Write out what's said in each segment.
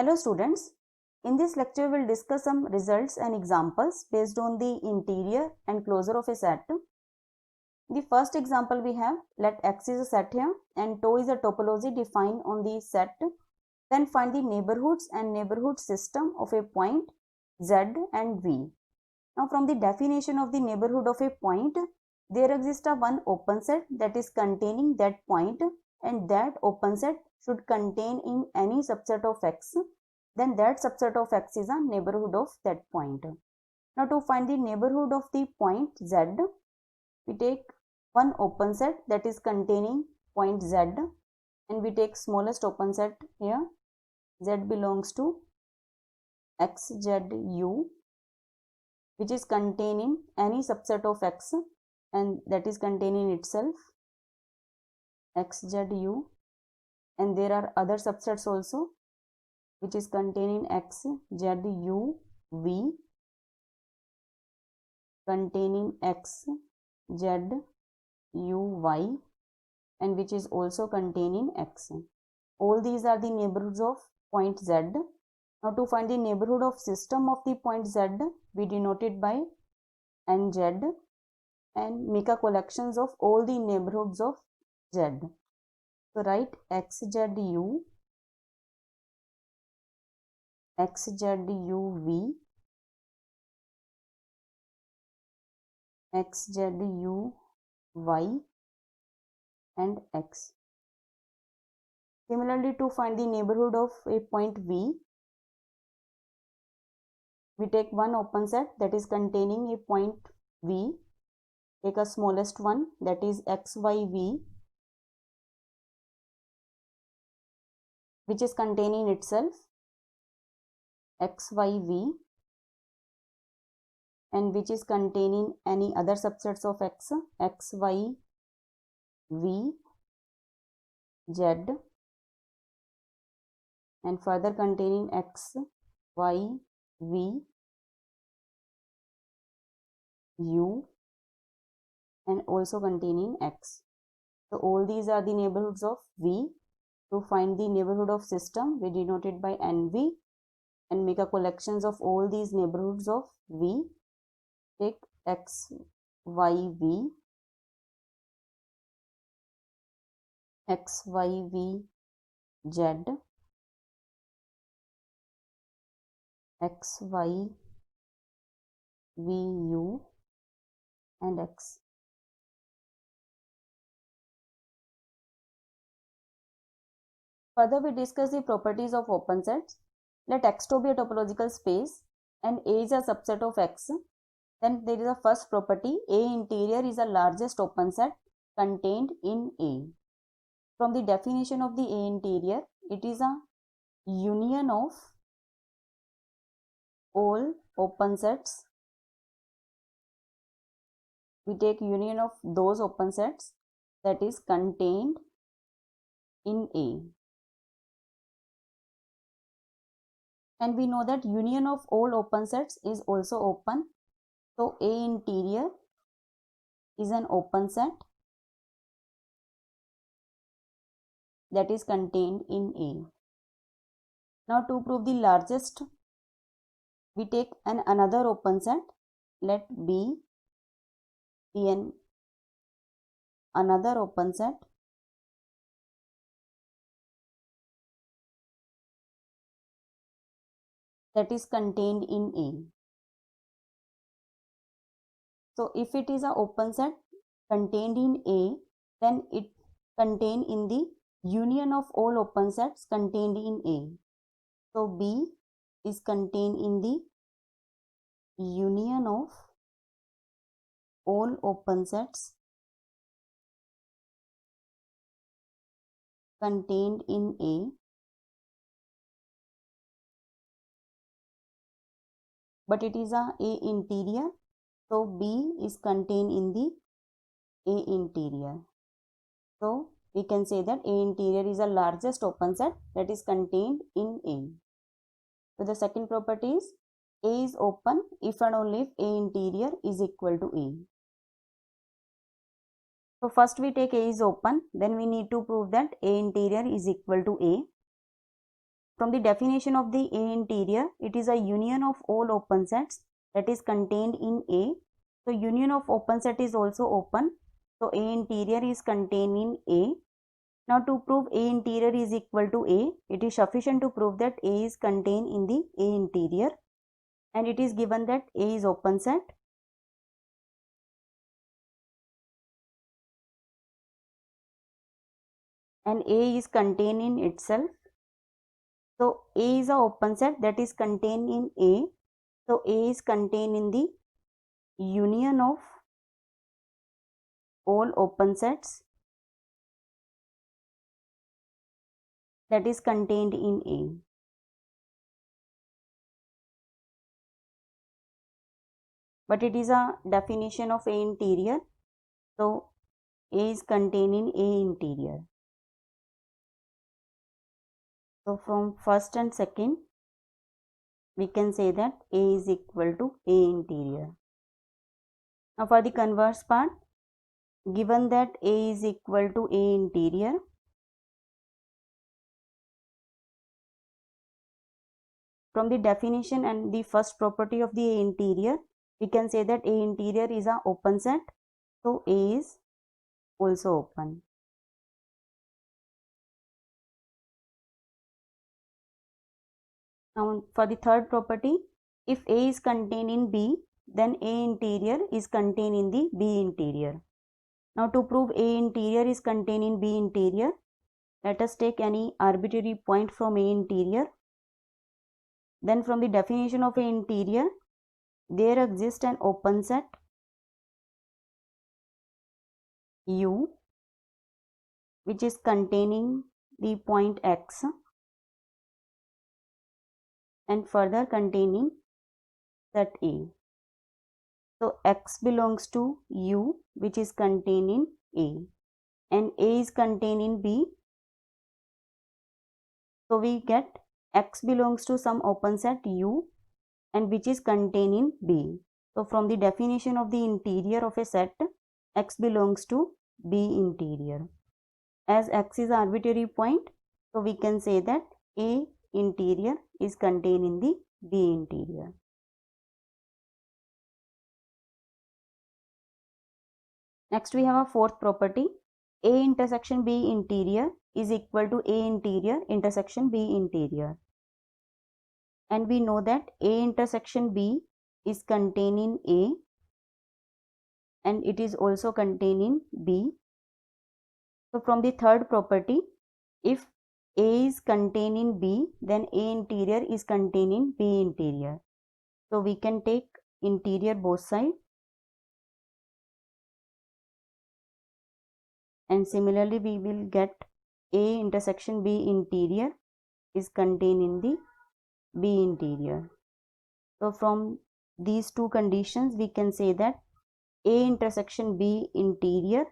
Hello students, in this lecture we will discuss some results and examples based on the interior and closure of a set. The first example we have, let X is a set here and tau is a topology defined on the set. Then find the neighborhoods and neighborhood system of a point Z and V. Now from the definition of the neighborhood of a point, there exists a one open set that is containing that point, and that open set should contain in any subset of X, then that subset of X is a neighborhood of that point. Now to find the neighborhood of the point Z, we take one open set that is containing point Z, and we take smallest open set here. Z belongs to XZU, which is containing any subset of X, and that is containing itself XZU, and there are other subsets also which is containing XZUV, containing XZUY, and which is also containing X. All these are the neighborhoods of point Z. Now to find the neighborhood of system of the point Z, we denote it by NZ and make a collections of all the neighborhoods of Z. So write XZU, XZUV, XZUY, and X. Similarly, to find the neighborhood of a point V, we take one open set that is containing a point V, take a smallest one that is XYV, which is containing itself XYV, and which is containing any other subsets of X, XYV, Z, and further containing XYV, U, and also containing X. So all these are the neighborhoods of V. To find the neighborhood of system, we denote it by NV and make a collections of all these neighborhoods of V. Take XYV, XYV Z, XYVU, and X. Further, we discuss the properties of open sets. Let X to be a topological space and A is a subset of X. Then there is a first property, A interior is the largest open set contained in A. From the definition of the A interior, it is a union of all open sets. We take union of those open sets that is contained in A. And we know that union of all open sets is also open. So A interior is an open set that is contained in A. Now to prove the largest, we take another open set. Let B be another open set that is contained in A. So if it is an open set contained in A, then it contained in the union of all open sets contained in A. So B is contained in the union of all open sets contained in A, but it is a interior, so B is contained in the A interior. So we can say that A interior is the largest open set that is contained in A. So the second property is A is open if and only if A interior is equal to A. So first we take A is open, then we need to prove that A interior is equal to A. From the definition of the A interior, it is a union of all open sets that is contained in A. So union of open set is also open. So A interior is contained in A. Now to prove A interior is equal to A, it is sufficient to prove that A is contained in the A interior, and it is given that A is open set. And A is contained in itself. So A is a open set that is contained in A. So A is contained in the union of all open sets that is contained in A. But it is a definition of A interior. So A is contained in A interior. So from first and second, we can say that A is equal to A interior. Now for the converse part, given that A is equal to A interior, from the definition and the first property of the A interior, we can say that A interior is an open set. So A is also open. Now for the third property, if A is contained in B, then A interior is contained in the B interior. Now to prove A interior is contained in B interior, let us take any arbitrary point from A interior. Then from the definition of A interior, there exists an open set U which is containing the point X and further containing set A. So X belongs to U which is contained in A, and A is contained in B. So we get X belongs to some open set U and which is contained in B. So from the definition of the interior of a set, X belongs to B interior. As X is arbitrary point, so we can say that A interior is contained in the B interior. Next we have a fourth property. A intersection B interior is equal to A interior intersection B interior. And we know that A intersection B is contained in A and it is also contained in B. So from the third property, if A is contained in B, then A interior is contained in B interior. So we can take interior both sides. And similarly, we will get A intersection B interior is contained in the B interior. So from these two conditions, we can say that A intersection B interior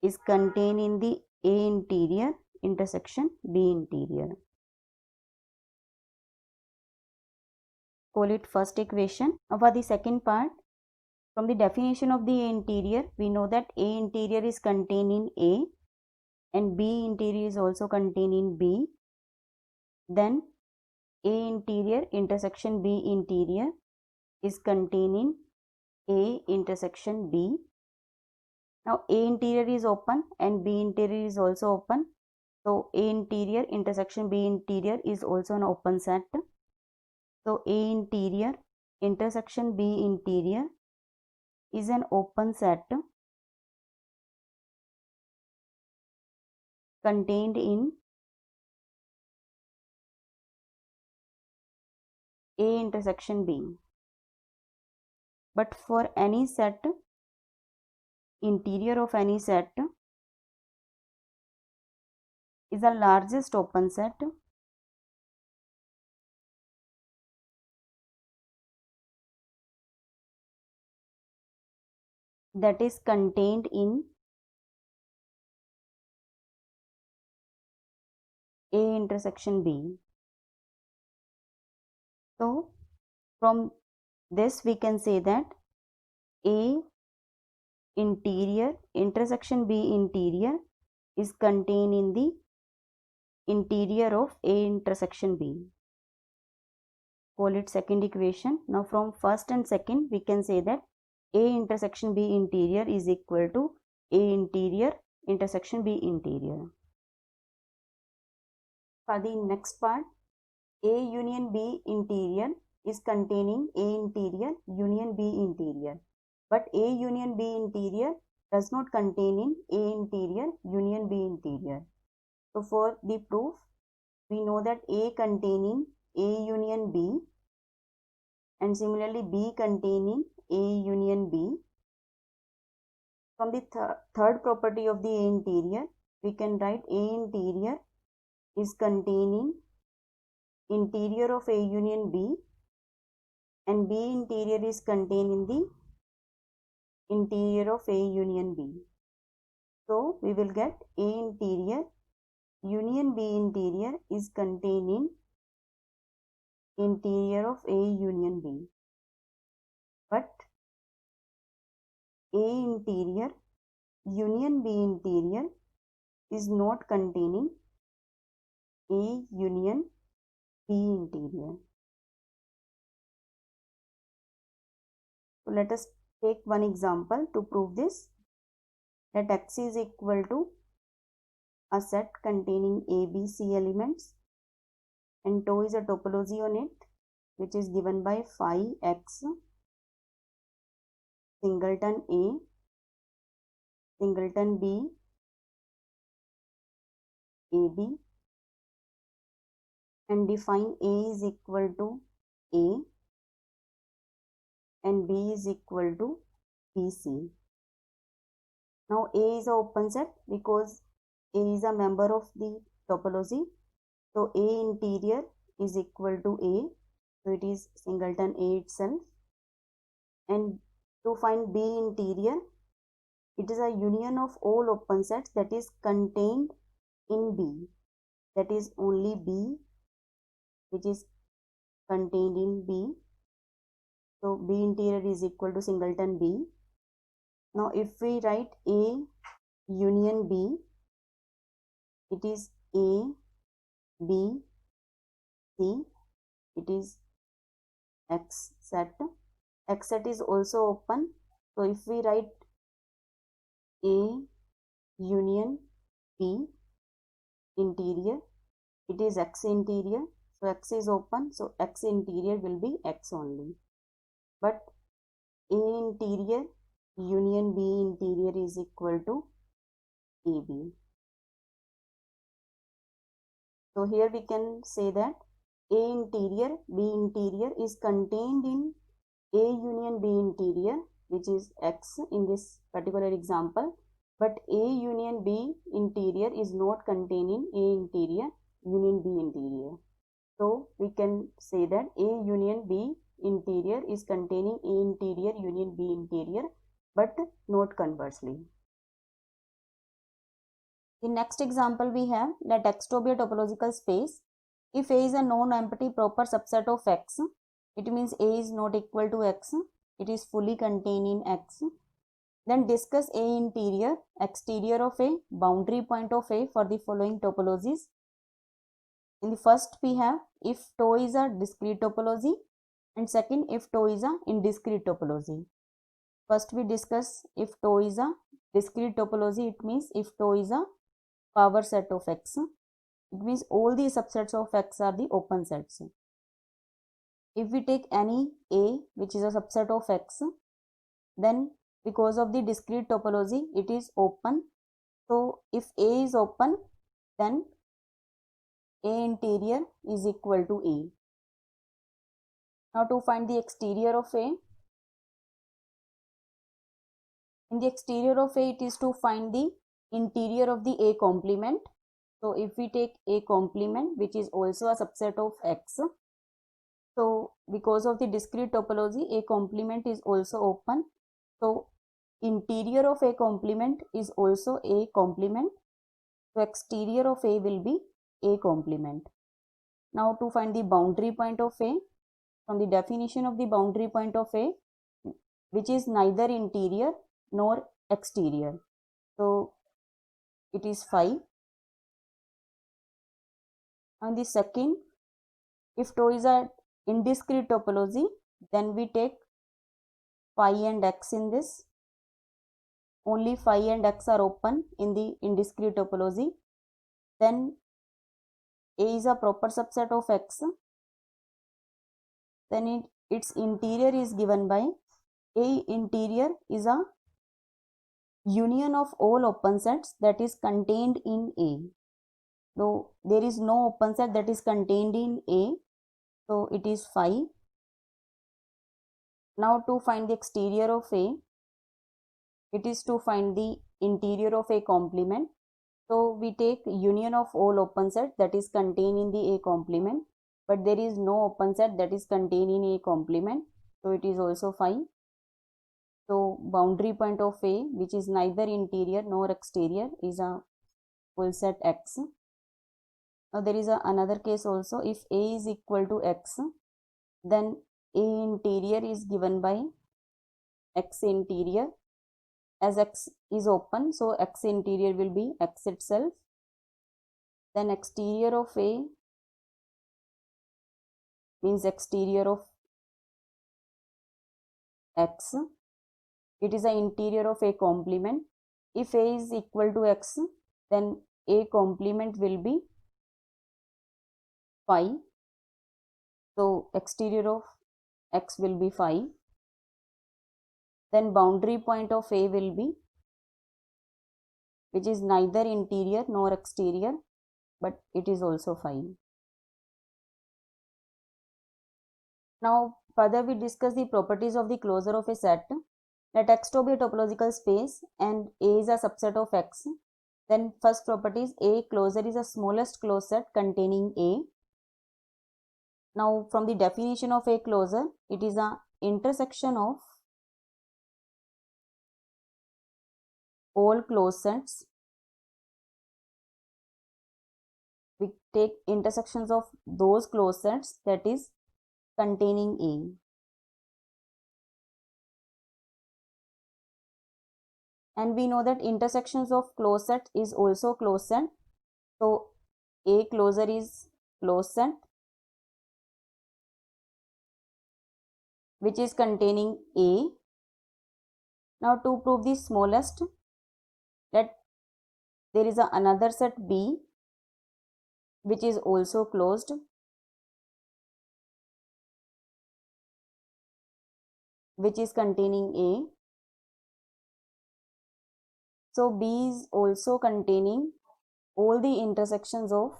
is contained in the A interior intersection B interior. Call it first equation. Now for the second part, from the definition of the A interior, we know that A interior is contained in A and B interior is also contained in B. Then A interior intersection B interior is contained in A intersection B. Now A interior is open and B interior is also open. So A interior intersection B interior is also an open set. So A interior intersection B interior is an open set contained in A intersection B. But for any set, interior of any set is the largest open set that is contained in A intersection B. So from this we can say that A interior intersection B interior is contained in the interior of A intersection B. Call it second equation. Now from first and second we can say that A intersection B interior is equal to A interior intersection B interior. For the next part, A union B interior is containing A interior union B interior, but A union B interior does not contain in A interior union B interior. So for the proof, we know that A containing A union B and similarly B containing A union B. From the third property of the A interior, we can write A interior is containing interior of A union B and B interior is contained in the interior of A union B. So we will get A interior union B interior is contained in interior of A union B, but A interior union B interior is not containing A union B interior. So let us take one example to prove this. Let X is equal to a set containing A, B, C elements and tau is a topology on it, which is given by phi X singleton A, singleton B, AB, and define A is equal to A and B is equal to BC. Now A is an open set because A is a member of the topology. So A interior is equal to A. So it is singleton A itself. And to find B interior, it is a union of all open sets that is contained in B. That is only B which is contained in B. So B interior is equal to singleton B. Now if we write A union B, it is A, B, C, it is X set. X set is also open. So if we write A union B interior, it is X interior. So X is open. So X interior will be X only. But A interior union B interior is equal to AB. So here we can say that A interior B interior is contained in A union B interior, which is X in this particular example, but A union B interior is not contained in A interior union B interior. So we can say that A union B interior is containing A interior union B interior, but not conversely. The next example we have, let X to be a topological space. If A is a non-empty proper subset of X, it means A is not equal to X, it is fully contained in X. Then discuss A interior, exterior of A, boundary point of A for the following topologies. In the first we have if tau is a discrete topology, and second if tau is a indiscrete topology. First we discuss if tau is a discrete topology, it means if tau is a power set of X. It means all the subsets of X are the open sets. If we take any A which is a subset of X, then because of the discrete topology it is open. So if A is open, then A interior is equal to A. Now to find the exterior of A, in the exterior of A it is to find the interior of the A complement. So if we take A complement, which is also a subset of X, so because of the discrete topology A complement is also open. So interior of A complement is also A complement. So exterior of A will be A complement. Now to find the boundary point of A, from the definition of the boundary point of A, which is neither interior nor exterior. So it is phi. On the second, if tau is a indiscrete topology, then we take phi and x in this. Only phi and x are open in the indiscrete topology. Then A is a proper subset of X. Then its interior is given by A interior is a union of all open sets that is contained in A. Though there is no open set that is contained in A, so it is phi. Now to find the exterior of A, it is to find the interior of A complement. So we take union of all open set that is contained in the A complement, but there is no open set that is contained in A complement, so it is also phi. So boundary point of A, which is neither interior nor exterior, is a full set X. Now there is another case also. If A is equal to X, then A interior is given by X interior. As X is open, so X interior will be X itself. Then exterior of A means exterior of X. It is an interior of A complement. If A is equal to X, then A complement will be phi. So exterior of X will be phi. Then boundary point of A will be, which is neither interior nor exterior, but it is also phi. Now further we discuss the properties of the closure of a set. Let X to be a topological space and A is a subset of X. Then first property is A closure is the smallest closed set containing A. Now from the definition of A closure, it is an intersection of all closed sets. We take intersections of those closed sets that is containing A. And we know that intersections of closed set is also closed set. So A closure is closed set which is containing A. Now to prove the smallest, that there is another set B which is also closed, which is containing A. So B is also containing all the intersections of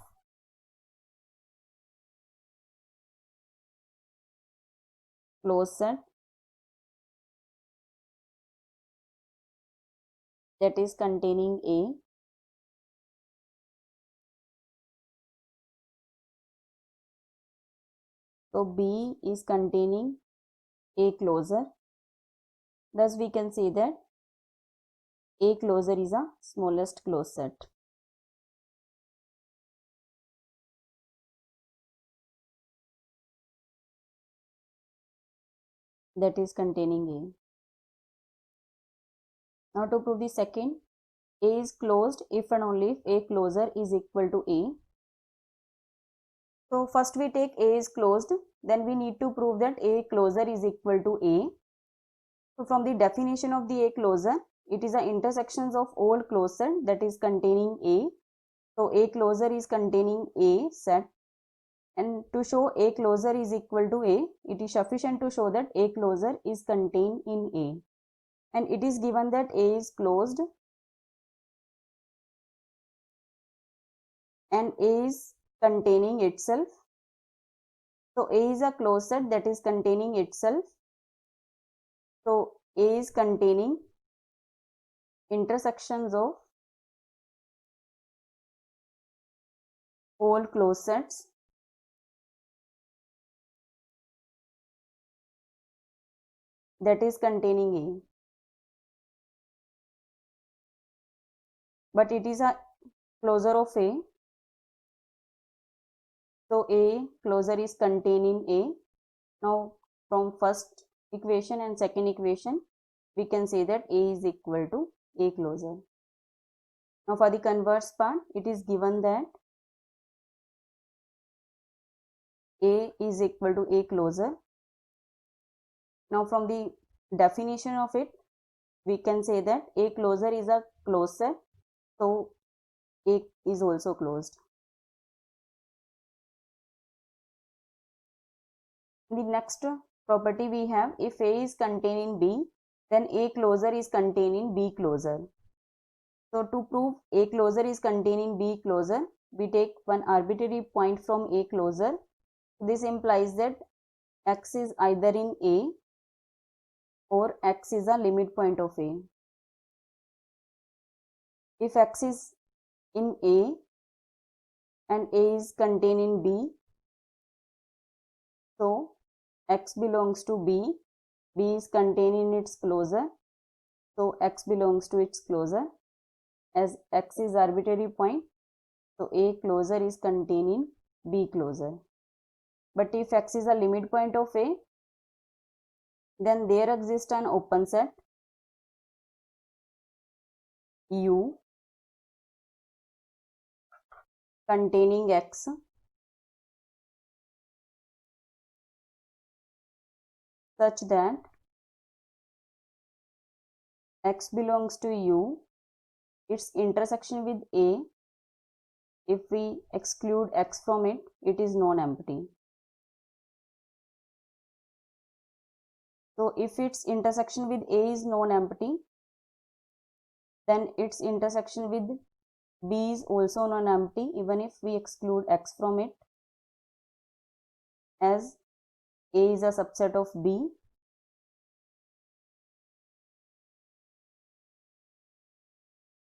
closed set that is containing A. So B is containing A closure. Thus we can say that A closure is a smallest closed set. That is containing A. Now to prove the second, A is closed if and only if A closure is equal to A. So first we take A is closed, then we need to prove that A closure is equal to A. So from the definition of the A closure, it is the intersections of all closed set that is containing A. So A closure is containing A set, and to show A closure is equal to A, it is sufficient to show that A closure is contained in A. And it is given that A is closed and A is containing itself. So A is a closed set that is containing itself. So A is containing intersections of all closed sets that is containing A. But it is a closure of A. So A closure is contained in A. Now from first equation and second equation, we can say that A is equal to A closure. Now for the converse part, it is given that A is equal to A closure. Now from the definition of it, we can say that A closure is a closed set, so A is also closed. The next property we have, if A is contained in B, then A closure is contained in B closure. So to prove A closure is contained in B closure, we take one arbitrary point from A closure. This implies that X is either in A or X is a limit point of A. If X is in A and A is contained in B, so X belongs to B, B is contained in its closure, so X belongs to its closure. As X is arbitrary point, so A closure is contained in B closure. But if X is a limit point of A, then there exists an open set U containing X such that X belongs to U, its intersection with A, if we exclude X from it, it is non-empty. So if its intersection with A is non-empty, then its intersection with B is also non-empty even if we exclude X from it, as A is a subset of B.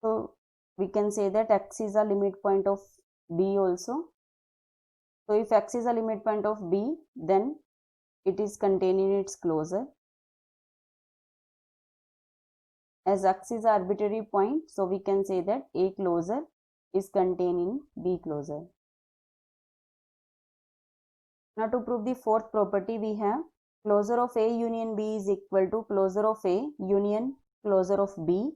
So we can say that X is a limit point of B also. So if X is a limit point of B, then it is contained in its closure. As X is an arbitrary point, so we can say that A closure is contained in B closure. Now to prove the fourth property, we have closure of A union B is equal to closure of A union closure of B.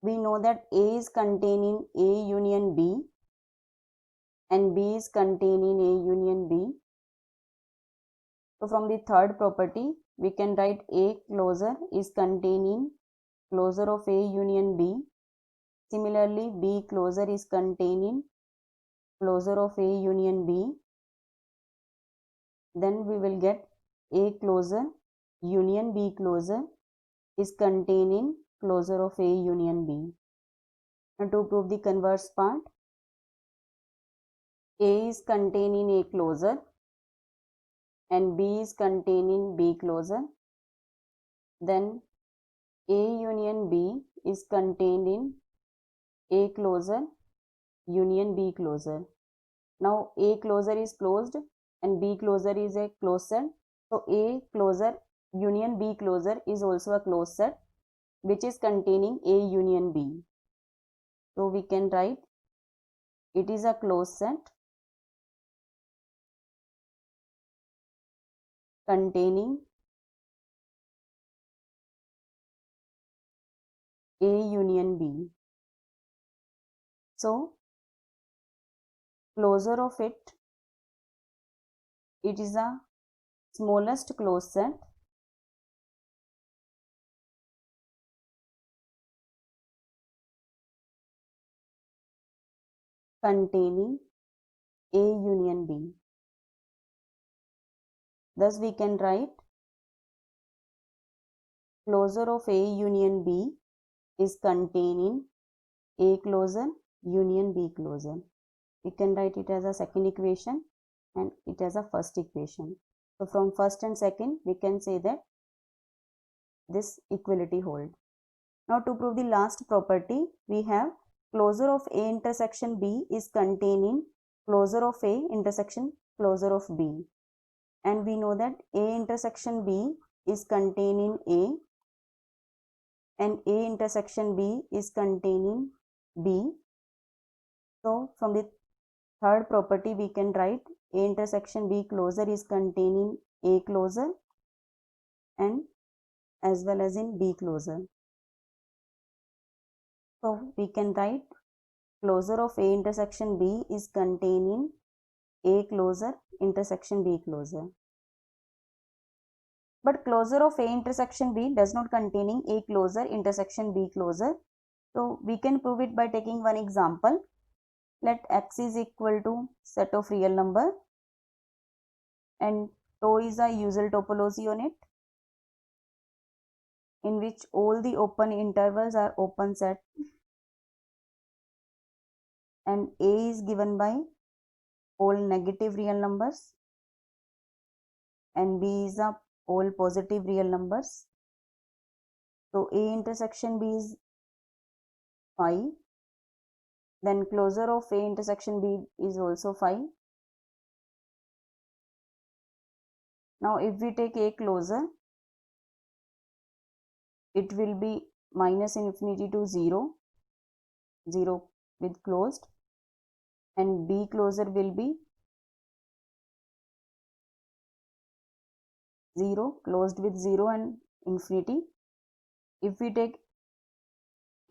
We know that A is contained in A union B and B is contained in A union B. So from the third property, we can write A closure is contained in closure of A union B. Similarly, B closure is contained in closure of A union B. Then we will get A closure union B closure is contained in closure of A union B. And to prove the converse part, A is contained in A closure and B is contained in B closure, then A union B is contained in A closure union B closure. Now A closure is closed and B closure is a closed set. So A closure union B closure is also a closed set which is containing A union B. So we can write it is a closed set containing A union B. So closure of it is a smallest closed set containing A union B. Thus we can write closure of A union B is contained in A closure union B closure. We can write it as a second equation and it as a first equation. So from first and second, we can say that this equality hold. Now to prove the last property, we have closure of A intersection B is contained in closure of A intersection closure of B. And we know that A intersection B is contained in A and A intersection B is contained in B. So from the third property, we can write A intersection B closure is contained in A closure and as well as in B closure. So we can write closure of A intersection B is contained in A closure intersection B closure. But closure of A intersection B does not containing A closure intersection B closure. So we can prove it by taking one example. Let X is equal to set of real number and tau is a usual topology on it, in which all the open intervals are open set, and A is given by all negative real numbers and B is a all positive real numbers. So A intersection B is phi, then closure of A intersection B is also phi. Now if we take A closure, it will be minus infinity to 0, 0 with closed, and B closure will be 0 closed with 0 and infinity. If we take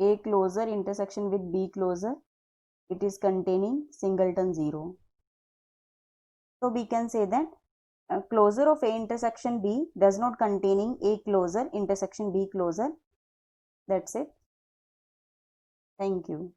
A closure intersection with B closure, it is containing singleton 0. So we can say that closure of A intersection B does not containing A closure intersection B closure. That's it. Thank you.